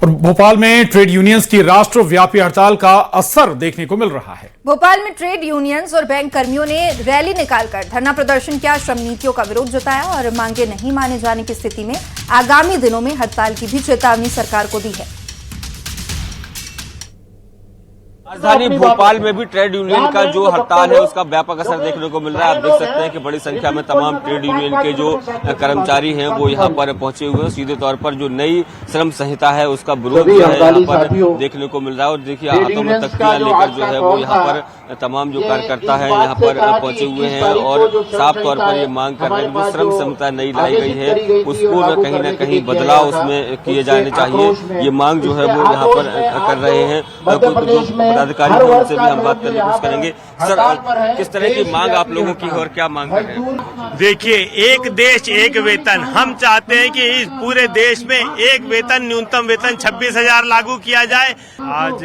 और भोपाल में trade unions की राष्ट्रव्यापी हड़ताल का असर देखने को मिल रहा है। भोपाल में ट्रेड यूनियंस और बैंक कर्मियों ने रैली निकालकर धरना प्रदर्शन किया, श्रम नीतियों का विरोध जताया और मांगे नहीं माने जाने की स्थिति में आगामी दिनों में हड़ताल की भी चेतावनी सरकार को दी है। राजधानी भोपाल में भी ट्रेड यूनियन का जो हड़ताल है उसका व्यापक असर देखने को मिल रहा है। आप देख सकते हैं कि बड़ी संख्या में तमाम ट्रेड यूनियन के जो कर्मचारी हैं वो यहाँ पर पहुंचे हुए हैं। सीधे तौर पर जो नई श्रम संहिता है उसका विरोध जो है यहाँ पर देखने को मिल रहा है। और देखिए हाथों में तख्तियां लेकर जो है वो यहाँ पर तमाम जो कार्यकर्ता है यहाँ पर पहुंचे हुए हैं और साफ तौर पर ये मांग कर रहे हैं कि जो श्रम संहिता नई लाई गई है उसको न कहीं बदलाव उसमें किए जाने चाहिए। ये मांग जो है वो यहाँ पर कर रहे हैं। पदाधिकारी से भी हम बात करने की कोशिश करेंगे। सर, किस तरह की मांग आप लोगों की और क्या मांग कर रहे हैं? देखिए, एक देश एक वेतन, हम चाहते हैं कि इस पूरे देश में एक वेतन, न्यूनतम वेतन 26,000 लागू किया जाए। आज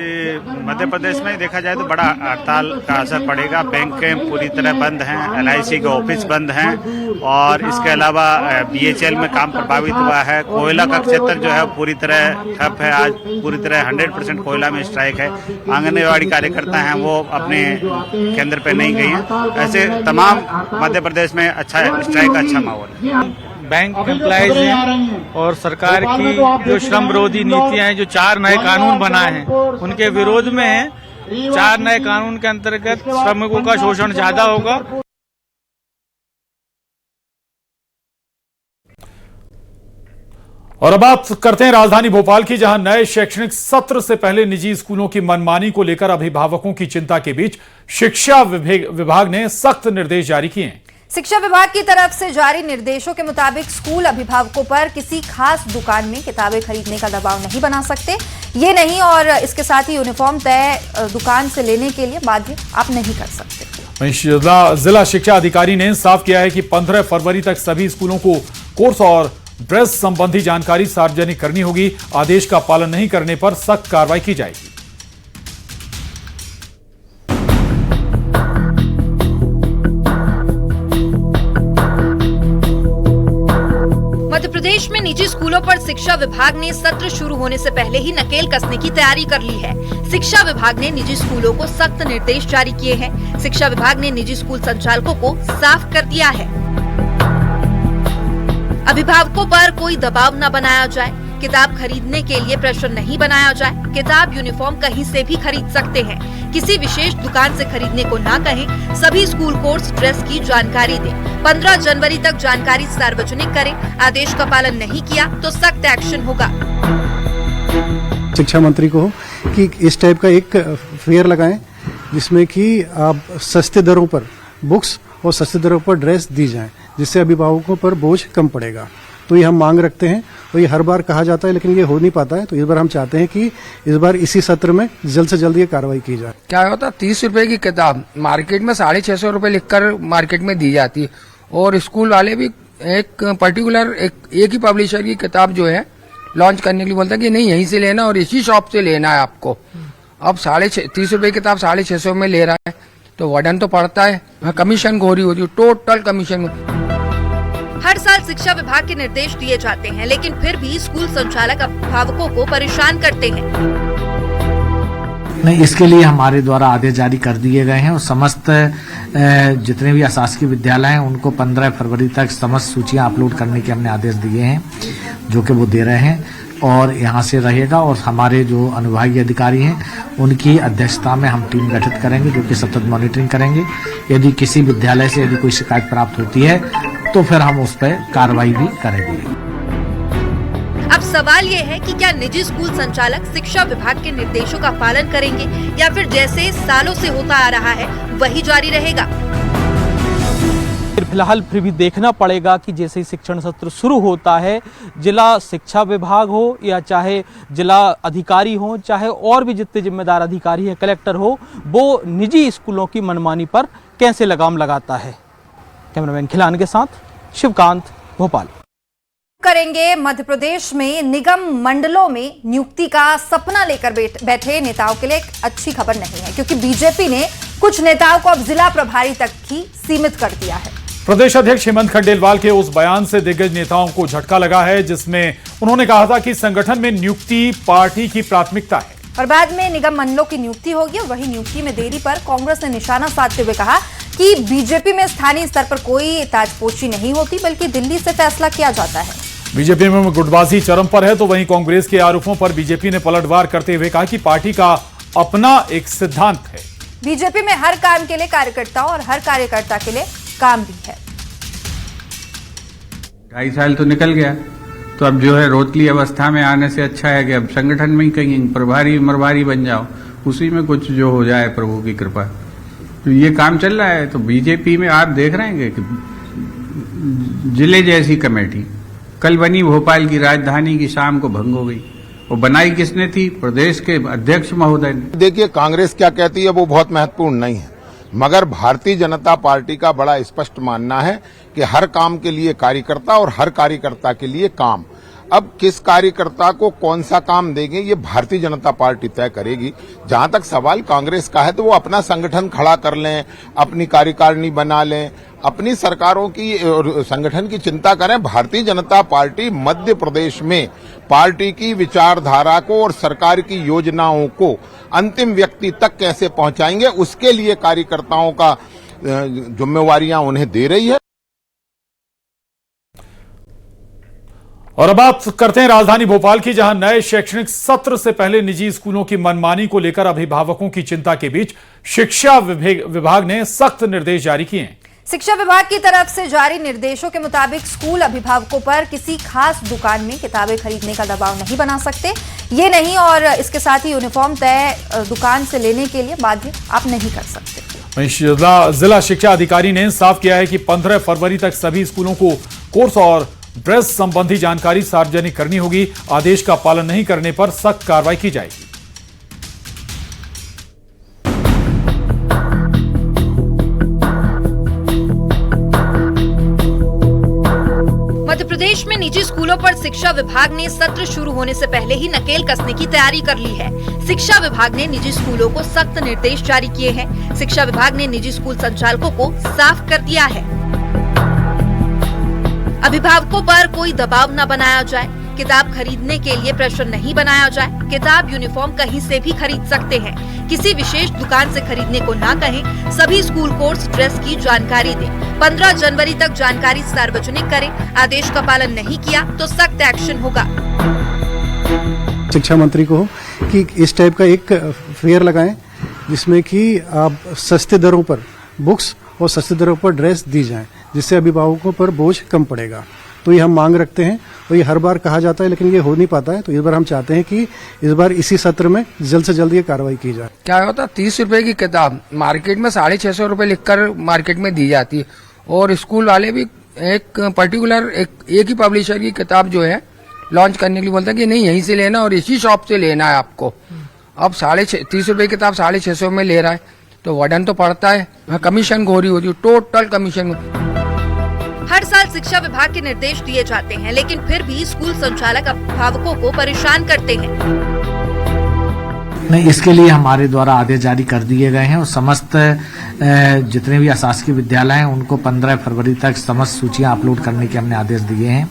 मध्य प्रदेश में देखा जाए तो बड़ा हड़ताल का असर पड़ेगा। बैंकें पूरी तरह बंद हैं, LIC के ऑफिस बंद हैं और इसके अलावा BHEL में काम प्रभावित हुआ है। कोयला का क्षेत्र जो है पूरी तरह ठप है। आज पूरी तरह 100% कोयला में स्ट्राइक है। आंगनबाड़ी कार्यकर्ता हैं वो अपने केंद्र पे नहीं गई हैं। ऐसे तमाम मध्य प्रदेश में अच्छा स्ट्राइक का अच्छा माहौल है। बैंक एम्प्लॉइज हैं और सरकार की जो श्रम विरोधी नीतियां हैं, जो 4 नए कानून बनाए हैं उनके विरोध में है। 4 नए कानून के अंतर्गत श्रमिकों का शोषण ज्यादा होगा। और अब बात करते हैं राजधानी भोपाल की, जहां नए शैक्षणिक सत्र से पहले निजी स्कूलों की मनमानी को लेकर अभिभावकों की चिंता के बीच शिक्षा विभाग ने सख्त निर्देश जारी किए हैं। शिक्षा विभाग की तरफ से जारी निर्देशों के मुताबिक स्कूल अभिभावकों पर किसी खास दुकान में किताबें खरीदने का दबाव नहीं बना सकते। ये नहीं और इसके साथ ही यूनिफॉर्म तय दुकान से लेने के लिए बाध्य आप नहीं कर सकते। जिला शिक्षा अधिकारी ने साफ किया है कि 15 फरवरी तक सभी स्कूलों को कोर्स और ड्रेस संबंधी जानकारी सार्वजनिक करनी होगी। आदेश का पालन नहीं करने पर सख्त कार्रवाई की जाएगी। मध्य प्रदेश में निजी स्कूलों पर शिक्षा विभाग ने सत्र शुरू होने से पहले ही नकेल कसने की तैयारी कर ली है। शिक्षा विभाग ने निजी स्कूलों को सख्त निर्देश जारी किए हैं। शिक्षा विभाग ने निजी स्कूल संचालकों को साफ कर दिया है, अभिभावकों पर कोई दबाव न बनाया जाए, किताब खरीदने के लिए प्रेशर नहीं बनाया जाए। किताब यूनिफॉर्म कहीं से भी खरीद सकते हैं, किसी विशेष दुकान से खरीदने को ना कहें। सभी स्कूल कोर्स ड्रेस की जानकारी दें। 15 जनवरी तक जानकारी सार्वजनिक करें। आदेश का पालन नहीं किया तो सख्त एक्शन होगा। शिक्षा मंत्री को कि इस टाइप का एक फेयर लगाएं जिसमें कि आप सस्ते दरों पर बुक्स और सस्ते दरों पर ड्रेस दी जाए, जिससे अभिभावकों पर बोझ कम पड़ेगा। तो ये हम मांग रखते हैं और ये हर बार कहा जाता है लेकिन ये हो नहीं पाता है। तो इस बार हम चाहते हैं कि इस बार इसी सत्र में जल्द से जल्द ये कार्रवाई की जाए। क्या होता है, 30 रुपए की किताब मार्केट में 650 रुपए लिखकर मार्केट में दी जाती है और स्कूल वाले भी एक पर्टिकुलर एक ही पब्लिशर की किताब जो है लॉन्च करने के लिए बोलता है कि नहीं यहीं से लेना और इसी शॉप से लेना है आपको। अब 30 रुपए की किताब 650 में ले रहा है तो वर्डन तो पड़ता है, कमीशन गोरी होती है, टोटल कमीशन। हर साल शिक्षा विभाग के निर्देश दिए जाते हैं लेकिन फिर भी स्कूल संचालक अभिभावकों को परेशान करते हैं। नहीं, इसके लिए हमारे द्वारा आदेश जारी कर दिए गए हैं और समस्त जितने भी अशासकीय विद्यालय हैं उनको 15 फरवरी तक समस्त सूचियां अपलोड करने के हमने आदेश दिए हैं, जो कि वो दे रहे हैं और यहाँ से रहेगा। और हमारे जो अनुभागीय अधिकारी हैं उनकी अध्यक्षता में हम टीम गठित करेंगे जो कि सतत मॉनिटरिंग करेंगे। यदि किसी विद्यालय से यदि कोई शिकायत प्राप्त होती है तो फिर हम उस पर कार्रवाई भी करेंगे। अब सवाल ये है कि क्या निजी स्कूल संचालक शिक्षा विभाग के निर्देशों का पालन करेंगे या फिर जैसे सालों से होता आ रहा है वही जारी रहेगा। फिलहाल फिर भी देखना पड़ेगा कि जैसे ही शिक्षण सत्र शुरू होता है, जिला शिक्षा विभाग हो या चाहे जिला अधिकारी हो, चाहे और भी जितने जिम्मेदार अधिकारी हैं, कलेक्टर हो, वो निजी स्कूलों की मनमानी पर कैसे लगाम लगाता है। कैमरामैन खिलान के साथ शिवकांत, भोपाल। करेंगे मध्य प्रदेश में निगम मंडलों में नियुक्ति का सपना लेकर बैठे नेताओं के लिए एक अच्छी खबर नहीं है, क्योंकि बीजेपी ने कुछ नेताओं को अब जिला प्रभारी तक ही सीमित कर दिया है। प्रदेश अध्यक्ष हेमंत खंडेलवाल के उस बयान से दिग्गज नेताओं को झटका लगा है जिसमें उन्होंने कहा था कि संगठन में नियुक्ति पार्टी की प्राथमिकता है और बाद में निगम मंडलों की नियुक्ति होगी। वही नियुक्ति में देरी पर कांग्रेस ने निशाना साधते हुए कहा कि बीजेपी में स्थानीय स्तर पर कोई ताजपोशी नहीं होती, बल्कि दिल्ली से फैसला किया जाता है। बीजेपी में गुटबाजी चरम पर है तो वहीं कांग्रेस के आरोपों पर बीजेपी ने पलटवार करते हुए कहा कि पार्टी का अपना एक सिद्धांत है। बीजेपी में हर काम के लिए कार्यकर्ताओं और हर कार्यकर्ता के लिए काम भी है। 2.5 साल तो निकल गया, तो अब जो है रोतली अवस्था में आने से अच्छा है कि अब संगठन में ही कहीं प्रभारी मरभारी बन जाओ, उसी में कुछ जो हो जाए प्रभु की कृपा। तो ये काम चल रहा है। तो बीजेपी में आप देख रहे हैं कि जिले जैसी कमेटी कल बनी भोपाल की राजधानी की शाम को भंग हो गई। वो बनाई किसने थी? प्रदेश के अध्यक्ष महोदय ने। देखिए, कांग्रेस क्या कहती है वो बहुत महत्वपूर्ण नहीं है, मगर भारतीय जनता पार्टी का बड़ा स्पष्ट मानना है कि हर काम के लिए कार्यकर्ता और हर कार्यकर्ता के लिए काम। अब किस कार्यकर्ता को कौन सा काम देंगे ये भारतीय जनता पार्टी तय करेगी। जहां तक सवाल कांग्रेस का है तो वो अपना संगठन खड़ा कर लें, अपनी कार्यकारिणी बना लें, अपनी सरकारों की और संगठन की चिंता करें। भारतीय जनता पार्टी मध्य प्रदेश में पार्टी की विचारधारा को और सरकार की योजनाओं को अंतिम व्यक्ति तक कैसे पहुंचाएंगे, उसके लिए कार्यकर्ताओं का जिम्मेवारियां उन्हें दे रही है। और अब बात करते हैं राजधानी भोपाल की, जहां नए शैक्षणिक सत्र से पहले निजी स्कूलों की मनमानी को लेकर अभिभावकों की चिंता के बीच शिक्षा विभाग ने सख्त निर्देश जारी किए हैं। शिक्षा विभाग की तरफ से जारी निर्देशों के मुताबिक स्कूल अभिभावकों पर किसी खास दुकान में किताबें खरीदने का दबाव नहीं बना सकते। ये नहीं और इसके साथ ही यूनिफॉर्म तय दुकान से लेने के लिए बाध्य आप नहीं कर सकते। जिला शिक्षा अधिकारी ने साफ किया है कि 15 फरवरी तक सभी स्कूलों को कोर्स और ड्रेस संबंधी जानकारी सार्वजनिक करनी होगी। आदेश का पालन नहीं करने पर सख्त कार्रवाई की जाएगी। मध्य प्रदेश में निजी स्कूलों पर शिक्षा विभाग ने सत्र शुरू होने से पहले ही नकेल कसने की तैयारी कर ली है। शिक्षा विभाग ने निजी स्कूलों को सख्त निर्देश जारी किए हैं। शिक्षा विभाग ने निजी स्कूल संचालकों को साफ कर दिया है, अभिभावकों पर कोई दबाव न बनाया जाए, किताब खरीदने के लिए प्रेशर नहीं बनाया जाए। किताब यूनिफॉर्म कहीं से भी खरीद सकते हैं, किसी विशेष दुकान से खरीदने को ना कहें। सभी स्कूल कोर्स ड्रेस की जानकारी दें। 15 जनवरी तक जानकारी सार्वजनिक करें। आदेश का पालन नहीं किया तो सख्त एक्शन होगा। शिक्षा मंत्री को कि इस टाइप का एक फेयर लगाएं जिसमें कि आप सस्ते दरों पर बुक्स और सस्ते दरों पर ड्रेस दी जाएं, जिससे अभिभावकों पर बोझ कम पड़ेगा। तो ये हम मांग रखते हैं और ये हर बार कहा जाता है लेकिन ये हो नहीं पाता है। तो इस बार हम चाहते हैं कि इस बार इसी सत्र में जल्द से जल्द ये कार्रवाई की जाए। क्या होता, 30 रुपए की किताब मार्केट में 650 रुपए लिखकर मार्केट में दी जाती है और स्कूल वाले भी एक पर्टिकुलर एक ही पब्लिशर की किताब जो है लॉन्च करने के लिए बोलता है कि नहीं यहीं से लेना और इसी शॉप से लेना है आपको। अब 30 रुपए की किताब 650 में ले रहा है तो वर्डन तो पड़ता है, कमीशन खोरी होती है, टोटल कमीशन। हर साल शिक्षा विभाग के निर्देश दिए जाते हैं, लेकिन फिर भी स्कूल संचालक अभिभावकों को परेशान करते हैं। नहीं, इसके लिए हमारे द्वारा आदेश जारी कर दिए गए हैं और समस्त जितने भी अशासकीय विद्यालय हैं उनको 15 फरवरी तक समस्त सूचियां अपलोड करने के हमने आदेश दिए हैं,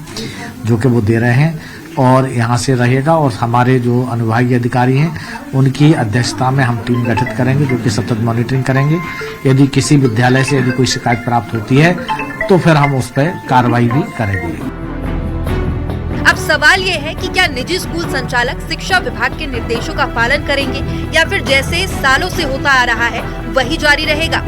जो कि वो दे रहे हैं और यहाँ से रहेगा। और हमारे जो अनुभागीय अधिकारी हैं उनकी अध्यक्षता में हम टीम गठित करेंगे जो कि सतत मॉनिटरिंग करेंगे। यदि किसी विद्यालय से यदि कोई शिकायत प्राप्त होती है तो फिर हम उस पर कार्रवाई भी करेंगे। अब सवाल ये है कि क्या निजी स्कूल संचालक शिक्षा विभाग के निर्देशों का पालन करेंगे या फिर जैसे सालों से होता आ रहा है वही जारी रहेगा।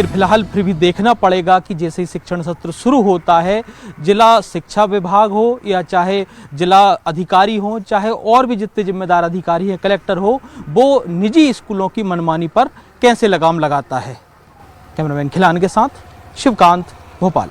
फिलहाल फिर भी देखना पड़ेगा कि जैसे ही शिक्षण सत्र शुरू होता है, जिला शिक्षा विभाग हो या चाहे जिला अधिकारी हो, चाहे और भी जितने जिम्मेदार अधिकारी हैं, कलेक्टर हो, वो निजी स्कूलों की मनमानी पर कैसे लगाम लगाता है। कैमरामैन खिलान के साथ शिवकांत, भोपाल।